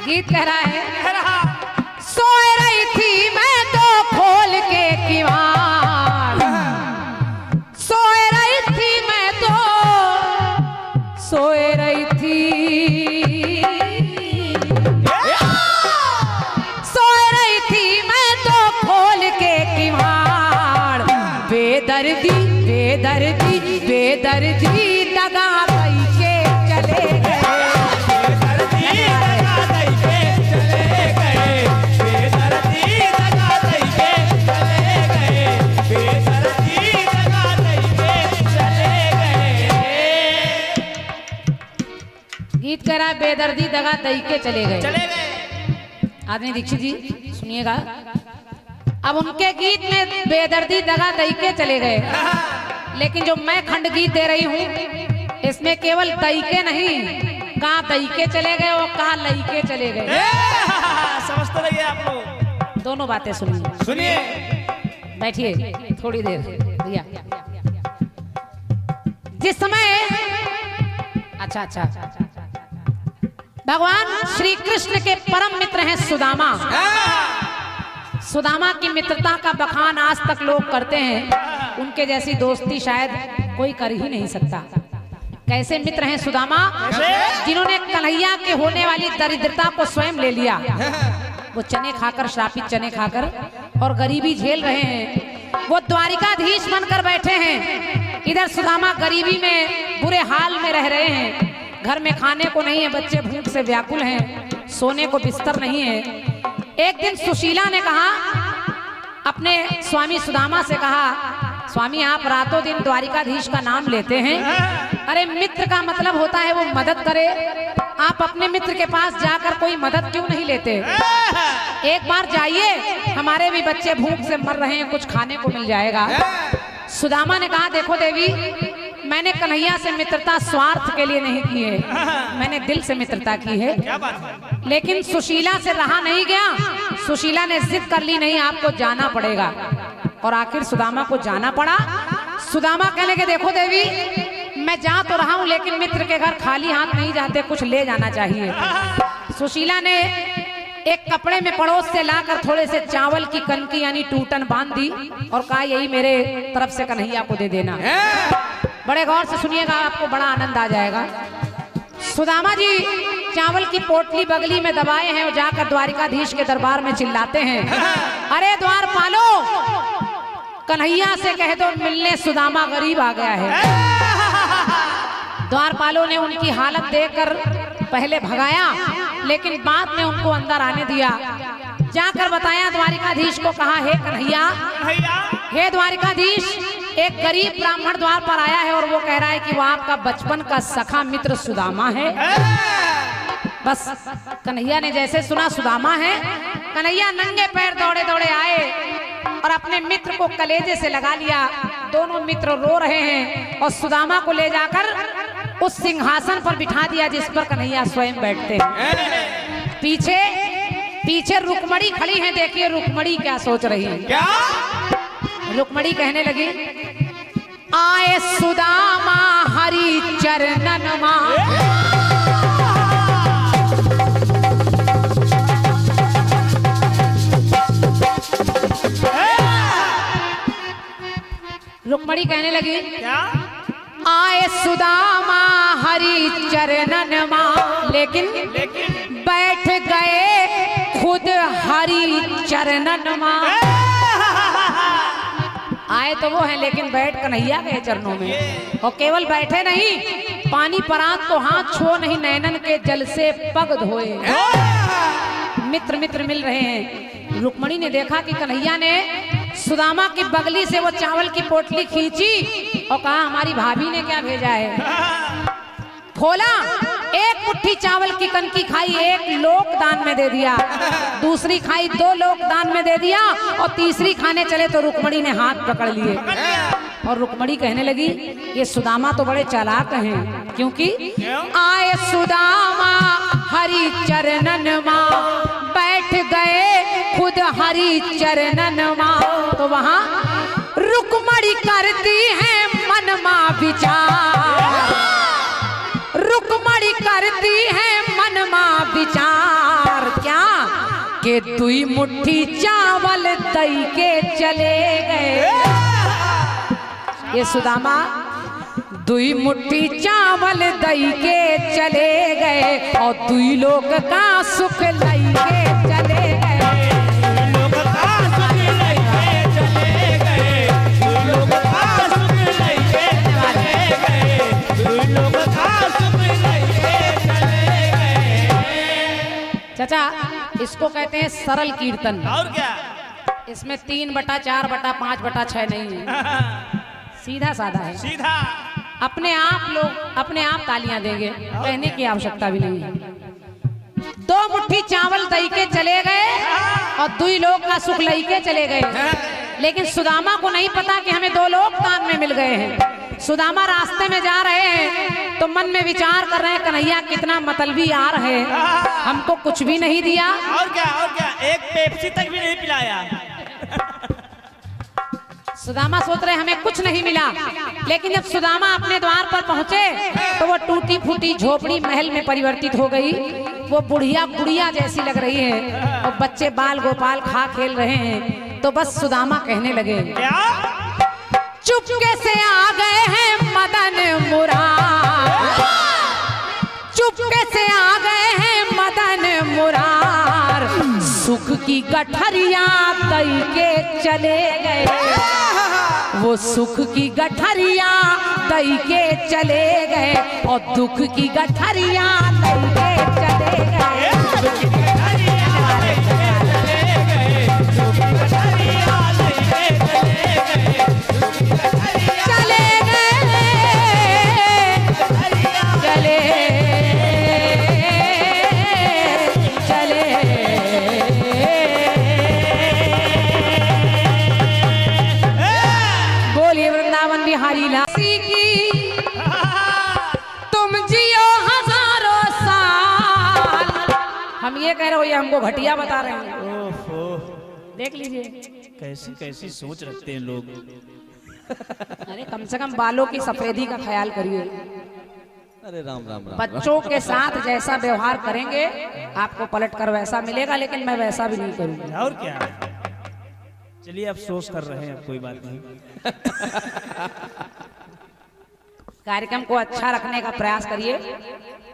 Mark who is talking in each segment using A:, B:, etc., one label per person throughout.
A: गीत कह रहा है, सोए रही थी मैं तो खोल के किवाड़, सोए रही थी मैं तो सोए रही थी, सोए रही थी मैं तो खोल के किवाड़, बेदर्दी बेदर्दी बेदर्दी दगा दई के चले गए, गीत कह रहा है बेदर्दी दगा दई के चले गए। आदमी दीक्षित जी सुनिएगा, अब उनके गीत में बेदर्दी दगा दई के चले गए, लेकिन जो मैं खंड गीत दे रही हूँ इसमें केवल दई के नहीं, कहाँ दई के चले गए और कहाँ लई के चले गए।
B: समझते रहिए आप लोग,
A: दोनों बातें सुनिए।
B: सुनिए,
A: बैठिए थोड़ी देर भैया। जिस समय अच्छा अच्छा भगवान श्री कृष्ण के परम मित्र हैं सुदामा, सुदामा की मित्रता का बखान आज तक लोग करते हैं, उनके जैसी दोस्ती शायद कोई कर ही नहीं सकता। कैसे मित्र हैं सुदामा, जिन्होंने कन्हैया के होने वाली दरिद्रता को स्वयं ले लिया। वो चने खाकर, श्रापित चने खाकर और गरीबी झेल रहे हैं। वो द्वारिकाधीश बनकर बैठे हैं, इधर सुदामा गरीबी में बुरे हाल में रह रहे हैं। घर में खाने को नहीं है, बच्चे भूख से व्याकुल हैं, सोने को बिस्तर नहीं है। एक दिन सुशीला ने कहा, अपने स्वामी सुदामा से कहा, स्वामी आप रातों दिन द्वारिकाधीश का नाम लेते हैं, अरे मित्र का मतलब होता है वो मदद करे, आप अपने मित्र के पास जाकर कोई मदद क्यों नहीं लेते? एक बार जाइए, हमारे भी बच्चे भूख से मर रहे हैं, कुछ खाने को मिल जाएगा। सुदामा ने कहा, देखो देवी, मैंने कन्हैया से मित्रता स्वार्थ के लिए नहीं की है, मैंने दिल से मित्रता की है। लेकिन सुशीला से रहा नहीं गया, सुशीला ने जिद कर ली, नहीं आपको जाना पड़ेगा, और आखिर सुदामा को जाना पड़ा। सुदामा कहने के, देखो देवी, मैं जा तो रहा हूं, लेकिन मित्र के घर खाली हाथ नहीं जाते, कुछ ले जाना चाहिए। सुशीला ने एक कपड़े में पड़ोस से लाकर थोड़े से चावल की कनकी यानी टूटन बांध दी और कहा, यही मेरे तरफ से कन्हैया को दे देना। बड़े गौर से सुनिएगा, आपको बड़ा आनंद आ जाएगा। सुदामा जी चावल की पोटली बगली में दबाए हैं और जाकर द्वारिकाधीश के दरबार में चिल्लाते हैं, अरे द्वारपालो, कन्हैया से कह दो मिलने सुदामा गरीब आ गया है। द्वारपालों ने उनकी हालत देखकर पहले भगाया, लेकिन बाद में उनको अंदर आने दिया। जाकर बताया द्वारिकाधीश को, कहा, हे कन्हैया, हे द्वारिकाधीश, एक गरीब ब्राह्मण द्वार पर आया है और वो कह रहा है कि वो आपका बचपन का सखा मित्र सुदामा है। बस कन्हैया ने जैसे सुना सुदामा है, कन्हैया नंगे पैर दौड़े दौड़े आए और अपने मित्र को कलेजे से लगा लिया। दोनों मित्र रो रहे हैं और सुदामा को ले जाकर उस सिंहासन पर बिठा दिया जिस पर कन्हैया स्वयं बैठते हैं। पीछे पीछे रुक्मणी खड़ी है, देखिए रुक्मणी क्या सोच रही है।
B: क्या?
A: रुक्मणी कहने लगी, आए सुदामा हरि चरणन मां, रुक्मणी कहने लगी,
B: क्या?
A: आए सुदामा हरि चरणन मां, लेकिन बैठ गए खुद हरि चरणन मां। आए तो वो हैं, लेकिन बैठ कन्हैया गए चरणों में, और केवल बैठे नहीं, पानी परात को हाथ छो नहीं, नैनन के जल से पग धोए। मित्र मित्र मिल रहे हैं। रुक्मणी ने देखा कि कन्हैया ने सुदामा की बगली से वो चावल की पोटली खींची और कहा, हमारी भाभी ने क्या भेजा है। खोला, एक मुट्ठी चावल की कनकी खाई, एक लोक दान में दे दिया, दूसरी खाई 2 लोक दान में दे दिया, और तीसरी खाने चले तो रुक्मणी ने हाथ पकड़ लिए। और रुक्मणी कहने लगी, ये सुदामा तो बड़े चालाक हैं, क्योंकि आए सुदामा हरि चरणन मां, बैठ गए खुद हरि चरणन मां। तो वहां रुक्मणी करती है मन मां विचार, रुक्मणी करती है मन मां विचार, के दुई मुट्ठी चावल दई के चले गए। ये सुदामा दुई मुट्ठी चावल दई के चले गए और दुई लोग का सुख लई के चले गए।
B: लोग का सुख लई के चले गए, लोग का सुख लई के चले गए, लोग का सुख लई के चले गए।
A: चाचा इसको कहते हैं सरल कीर्तन।
B: और क्या?
A: इसमें 3/4/5/6 नहीं है, सीधा साधा है।
B: सीधा
A: अपने आप लोग अपने आप तालियां देंगे, कहने की आवश्यकता भी नहीं है। 2 मुट्ठी चावल दई के चले गए और 2 लोग का सुख लई के चले गए। लेकिन सुदामा को नहीं पता कि हमें 2 लोग काम में मिल गए हैं। सुदामा रास्ते में जा रहे हैं तो मन में विचार कर रहे हैं, कन्हैया कितना मतलबी आ रहे हैं, हमको कुछ भी नहीं दिया।
B: और क्या? और क्या? एक पेप्सी तक भी नहीं पिलाया।
A: सुदामा सोच रहे हमें कुछ नहीं मिला। लेकिन जब सुदामा अपने द्वार पर पहुंचे तो वो टूटी फूटी झोपड़ी महल में परिवर्तित हो गई। वो बुढ़िया जैसी लग रही है और बच्चे बाल गोपाल खा खेल रहे हैं। तो बस सुदामा कहने लगे,
B: क्या?
A: चुपके से आ गए हैं मदन मुरार, चुपके से आ गए हैं मदन मुरार, सुख की गठरिया दई के चले गए। वो सुख की गठरिया दई के चले गए और दुख की गठरिया दई के चले गए। बिहारी लासी की तुम जियो हजारों साल। हम ये कह रहे हो, ये हमको घटिया बता रहे हैं।
B: ओहो,
A: देख लीजिए
B: कैसी कैसी सोच रखते हैं लोग।
A: अरे कम से कम बालों की सफेदी का ख्याल करिए।
C: अरे राम राम राम।
A: बच्चों के साथ जैसा व्यवहार करेंगे आपको पलट कर वैसा मिलेगा, लेकिन मैं वैसा भी नहीं करूंगा।
B: और क्या? चलिए अफसोस कर रहे हैं, अब कोई बात नहीं।
A: कार्यक्रम को अच्छा रखने का प्रयास करिए,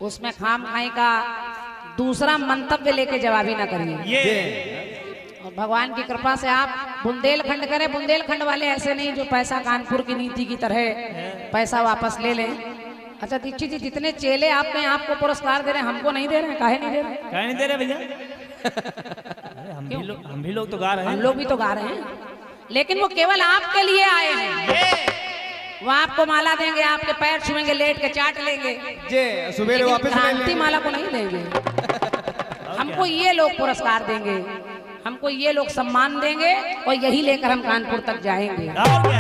A: उसमें खाम खाई का दूसरा मंतव्य लेके जवाबी ना करिए।
B: ये
A: और भगवान की कृपा से आप बुंदेलखंड करें। बुंदेलखंड वाले ऐसे नहीं जो पैसा कानपुर की नीति की तरह पैसा वापस ले लें। अच्छा दीक्षित जी, जितने चेले आपने आपको पुरस्कार दे रहे हैं, हमको नहीं दे रहे हैं, काहे नहीं दे रहे?
B: क्या नहीं दे रहे भैया? अरे हम भी लोग तो गा रहे हैं।
A: हम लोग भी तो गा रहे हैं, लेकिन वो केवल आपके लिए आए हैं। वो आपको माला देंगे, आपके पैर छुएंगे, लेट के चाट लेंगे,
C: सुबह वापस
A: क्रांति माला को नहीं देंगे। हमको ये लोग पुरस्कार देंगे, हमको ये लोग सम्मान देंगे और यही लेकर हम कानपुर तक जाएंगे।
B: और क्या?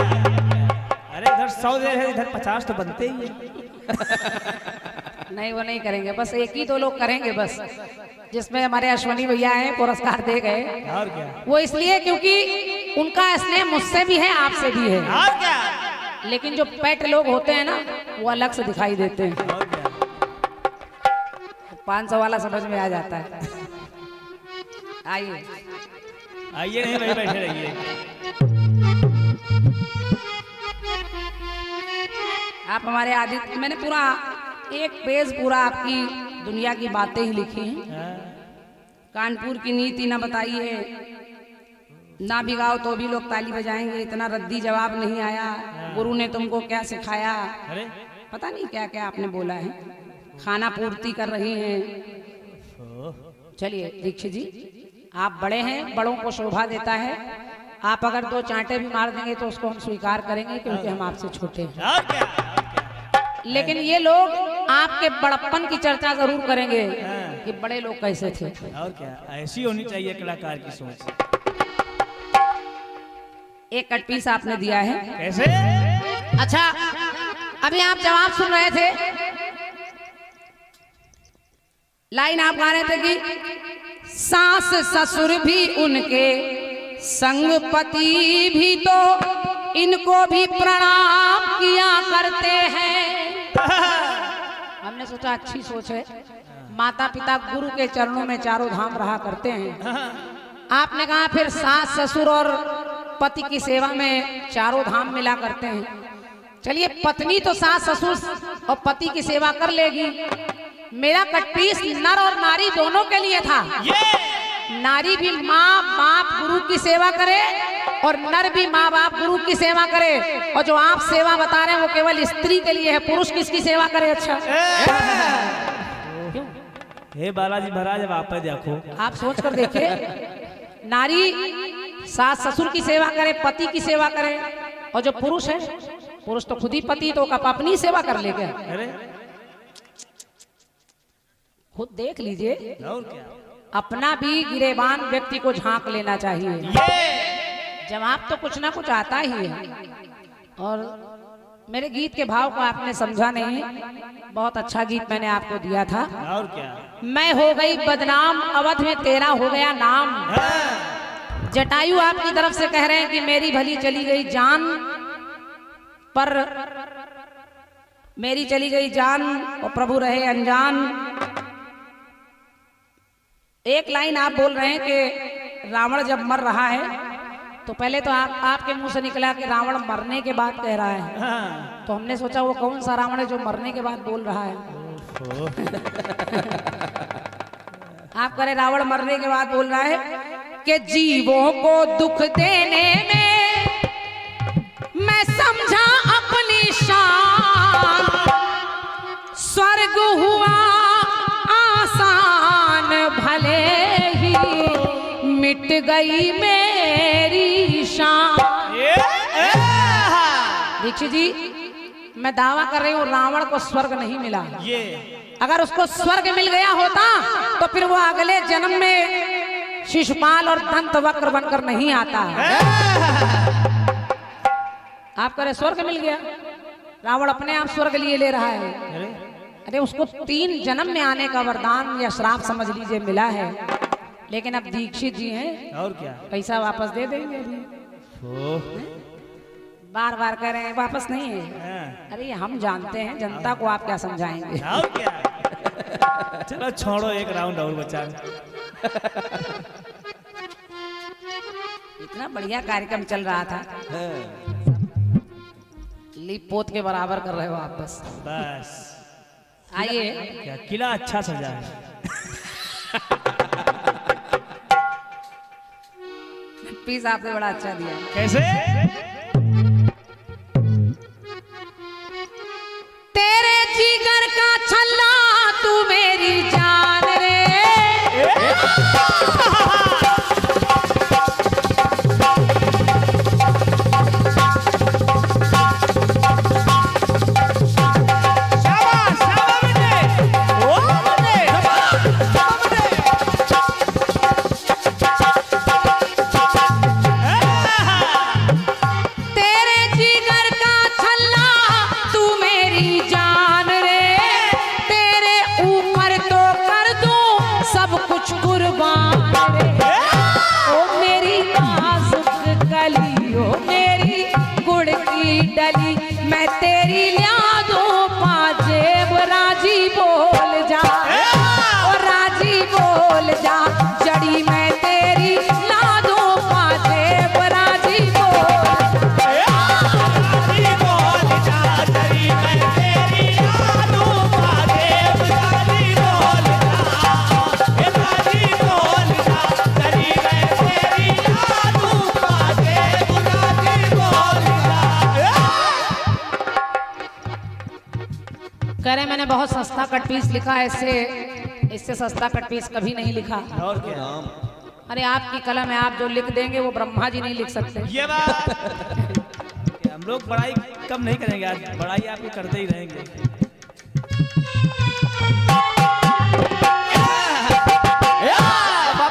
B: अरे इधर 100 दे रहे, इधर 50 तो बनते ही है।
A: नहीं, वो नहीं करेंगे, बस 1 ही 2 लोग करेंगे बस, जिसमें हमारे अश्वनी भैया हैं, पुरस्कार दे गए।
B: और क्या?
A: वो इसलिए क्योंकि उनका स्नेह मुझसे भी है, आपसे भी है।
B: और क्या?
A: लेकिन जो पेट लोग होते हैं ना, वो अलग से दिखाई देते हैं।
B: और क्या?
A: 500 वाला समझ में आ जाता है। आइए
B: आइए, नहीं भाई, बैठे रहिए।
A: आप हमारे आदित्य, मैंने पूरा 1 पेज पूरा आपकी दुनिया की बातें ही लिखी हैं। कानपुर की नीति ना बताइए, ना भिगाओ तो भी लोग ताली बजाएंगे, इतना रद्दी जवाब नहीं आया। गुरु ने तुमको क्या सिखाया?
B: अरे
A: पता नहीं क्या क्या आपने बोला है। खाना पूर्ति कर रही हैं। चलिए दीक्षित जी, आप बड़े हैं, बड़ों को शोभा देता है। आप अगर 2 चांटे भी मार देंगे तो उसको हम स्वीकार करेंगे, क्योंकि हम आपसे छोटे हैं।
B: और क्या?
A: लेकिन ये लोग आपके बड़प्पन की चर्चा जरूर करेंगे कि बड़े लोग कैसे थे।
B: और क्या? ऐसी होनी चाहिए कलाकार की सोच।
A: एक कट पीस आपने दिया है।
B: कैसे?
A: अच्छा, अभी आप जवाब सुन रहे थे, लाइन आप गा रहे थे कि सास ससुर भी उनके संग पति भी तो इनको भी प्रणाम किया करते हैं। हमने सोचा अच्छी सोच है, माता पिता गुरु के चरणों में चारों धाम रहा करते हैं। आपने कहा फिर सास ससुर और पति की सेवा में चारों धाम मिला करते हैं। चलिए पत्नी तो सास ससुर और पति की सेवा कर लेगी। मेरा कटपीस नर और नारी दोनों के लिए था। नारी भी माँ बाप गुरु की सेवा करे और नर भी माँ बाप गुरु की सेवा करे। और जो आप सेवा बता रहे हैं वो केवल स्त्री के लिए है, पुरुष किसकी सेवा करे? अच्छा
B: हे बालाजी महाराज अब आप देखो,
A: आप सोच कर देखिए, नारी सास ससुर की सेवा करे, पति की सेवा करे, और जो पुरुष है, पुरुष तो खुद ही पति तो अपनी सेवा कर लेगा।
B: अरे
A: खुद देख लीजिए,
B: और क्या,
A: अपना भी गिरेबान व्यक्ति को झांक लेना चाहिए। जवाब तो कुछ ना कुछ आता ही है। और मेरे गीत के भाव को आपने समझा नहीं, बहुत अच्छा गीत मैंने आपको दिया था।
B: और क्या,
A: मैं हो गई बदनाम अवध में तेरा हो गया नाम। जटायु आपकी तरफ से कह रहे हैं कि मेरी भली चली गई जान, पर मेरी चली गई जान और प्रभु रहे अनजान। एक लाइन आप बोल रहे हैं कि रावण जब मर रहा है तो पहले तो आपके मुंह से निकला कि रावण मरने के बाद कह रहा है। तो हमने सोचा वो कौन सा रावण है जो मरने के बाद बोल रहा है। आप कह रहे रावण मरने के बाद बोल रहा है कि जीवों को दुख देने में मैं समझा अपनी शान, स्वर्ग हुआ आसान भले ही मिट गई मेरी शान। दीक्षित जी, मैं दावा कर रही हूँ रावण को स्वर्ग नहीं मिला। अगर उसको स्वर्ग मिल गया होता तो फिर वो अगले जन्म में शिशुपाल और दंत वक्र बनकर नहीं आता। आप कह रहे स्वर्ग मिल गया, रावण अपने आप स्वर्ग लिए ले रहा है। अरे उसको 3 जन्म में आने का वरदान या श्राप समझ लीजिए मिला है, लेकिन अब दीक्षित जी हैं
B: और क्या,
A: पैसा वापस दे देंगे अभी। बार बार कह रहे हैं वापस नहीं है। अरे हम जानते हैं, जनता को आप क्या समझाएंगे।
B: और क्या, चलो छोड़ो, एक राउंड और बचा।
A: इतना बढ़िया कार्यक्रम चल रहा था, लीप पोत के बराबर कर रहे हो आप। बस आइए,
B: क्या किला अच्छा सजा है।
A: पीस आपने बड़ा अच्छा दिया।
B: कैसे?
A: तेरे जिगर का छल्ला तू मेरी जान रे। मैं तेरी लिया दो पाजेब, राजी बोल जा, और राजी बोल जा, जड़ी मैं तेरी ला दो पाजेब, राजी बोल जा, जड़ी मैं तेरी ला दो पाजेब, राजी बोल जा, राजी बोल जा, जड़ी मैं तेरी ला दो पाजेब, राजी बोल जा। कह रहे मैंने बहुत सस्ता कट पीस लिखा है, इससे सस्ता कट पीस कभी नहीं लिखा।
B: और क्या,
A: अरे आपकी कलम है, आप जो लिख देंगे वो ब्रह्मा जी नहीं लिख सकते।
B: ये बात हम लोग पढ़ाई कम नहीं करेंगे, आज पढ़ाई आप करते ही रहेंगे।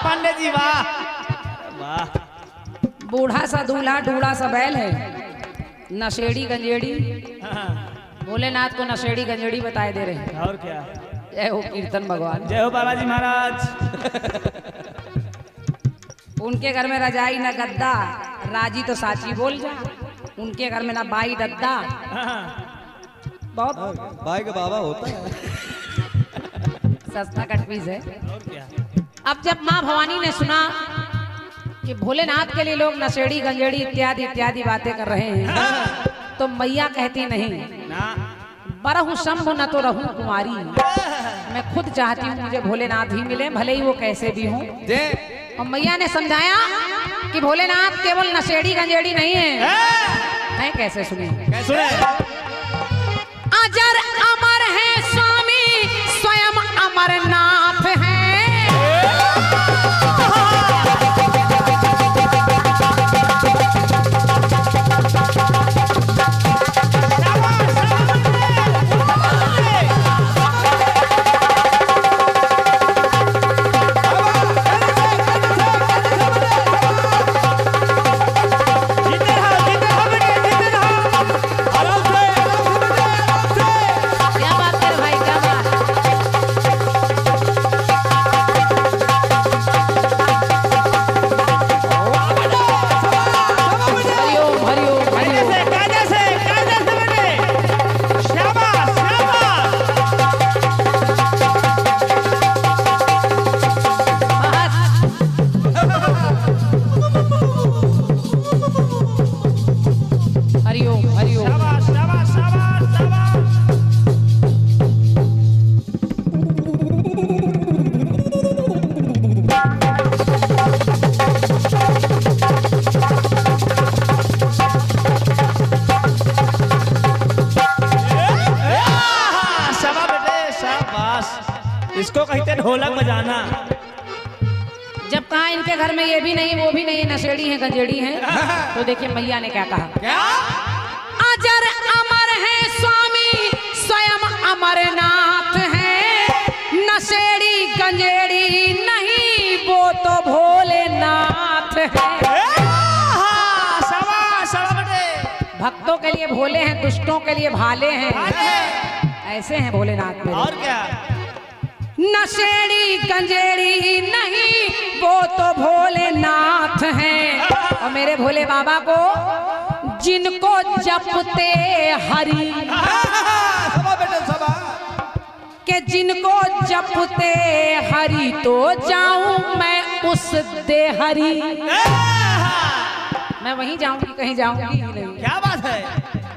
B: पांडे जी वाह वाह।
A: बूढ़ा सा दूल्हा ढूढ़ा सा बैल है, नशेड़ी गंजेड़ी, भोलेनाथ को नशेड़ी गंजेड़ी बताए दे रहे हैं।
B: और क्या,
A: जय हो कीर्तन भगवान,
B: जय हो बालाजी महाराज।
A: उनके घर में रजाई न गद्दा, राजी तो साची बोल जा, उनके घर में ना बाई दद्दा। बहुत
C: भाई का बाबा होता है।
A: सस्ता कट पीस है।
B: और क्या?
A: अब जब माँ भवानी ने सुना कि भोलेनाथ के लिए लोग नशेड़ी गंजेड़ी इत्यादि इत्यादि बातें कर रहे हैं, तो मैया कहती नहीं,
B: ना
A: बरहु शंभु न तो रहूं कुमारी। मैं खुद चाहती हूँ मुझे भोलेनाथ ही मिले, भले ही वो कैसे भी हों। और मैया ने समझाया कि भोलेनाथ केवल नशेड़ी गंजेड़ी नहीं है कैसे सुनिए।
B: सुने
A: अजर अमर है स्वामी स्वयं अमरनाथ है। क्या बात है भाई, क्या बात। हरिओम हरिओम हरिओम।
B: कायदे से बेटे। शाबाश शाबाश।
A: हरिओम हरिओम।
B: शाबाश शाबाश शाबाश शाबाश। शाबाश बेटे शाबाश। इसको कहते ढोलक बजाना।
A: जब कहा इनके घर में ये भी नहीं वो भी नहीं, नशेड़ी हैं गंजेड़ी हैं, तो देखिए मैया ने क्या कहा।
C: क्या?
A: अजर अमर है स्वामी स्वयं अमरनाथ है। नशेड़ी गंजेड़ी नहीं वो तो भोलेनाथ है।
B: शाबाश शाबाश बेटे।
A: भक्तों के लिए भोले हैं, दुष्टों के लिए भाले हैं। ऐसे हैं भोलेनाथ में।
B: और क्या?
A: नशेड़ी गंजेड़ी नहीं वो तो भोलेनाथ हैं। और मेरे भोले बाबा को जिनको जपते हरि
C: सभा बेटे सभा।
A: के जिनको जपते हरि तो जाऊं मैं उस देहरी। मैं वहीं जाऊंगी, कहीं जाऊंगी ही नहीं।
B: क्या बात है?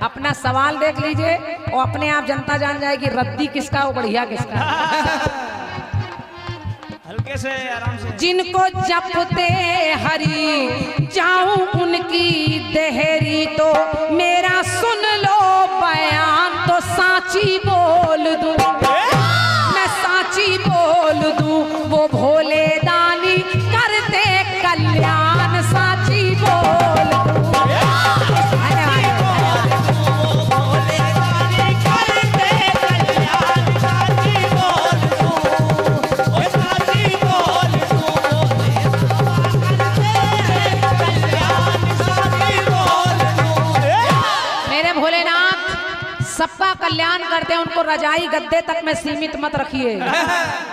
A: अपना सवाल देख लीजिए और अपने आप जनता जान जाएगी रद्दी किसका और बढ़िया किसका।
B: हल्के से आराम से।
A: जिनको जपते हरि जाऊं उनकी देहरी तो मेरा सुन लो बयान तो साची बोल दूं। मैं साची बोल दूं वो भोले दानी करते कल्याण साची बोल दूं। मेरे भोलेनाथ सबका कल्याण करते हैं, उनको रजाई गद्दे तक में सीमित मत रखिए।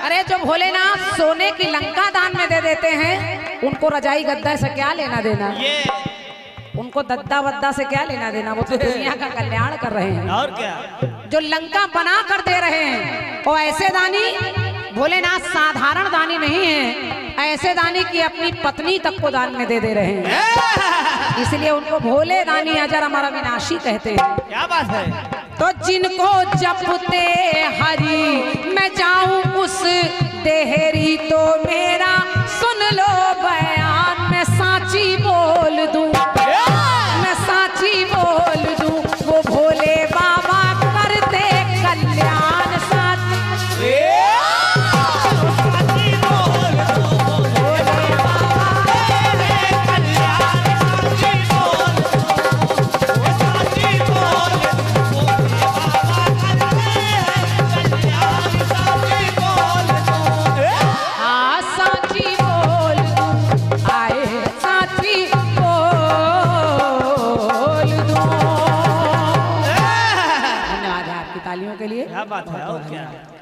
A: अरे जो भोलेनाथ सोने की लंका दान में दे देते हैं, उनको रजाई गद्दा से क्या लेना देना।
B: ये
A: उनको दद्दा वद्दा से क्या लेना देना, वो तो दुनिया का कल्याण कर रहे हैं।
B: और क्या?
A: जो लंका बना कर दे रहे हैं वो ऐसे दानी भोलेनाथ साधारण दानी नहीं है, ऐसे दानी की अपनी पत्नी तक को दान में दे रहे हैं। इसलिए उनको भोले दानी अजर अमर अविनाशी कहते हैं।
B: क्या बात है?
A: तो जिनको जपते हरि मैं जाऊं उस देहरी तो मेरा सुन लो बयान मैं साची बोल दूं। मैं साची बोल दूं वो भोले बाबा करते कल्याण साची।
B: क्या बात है? और क्या?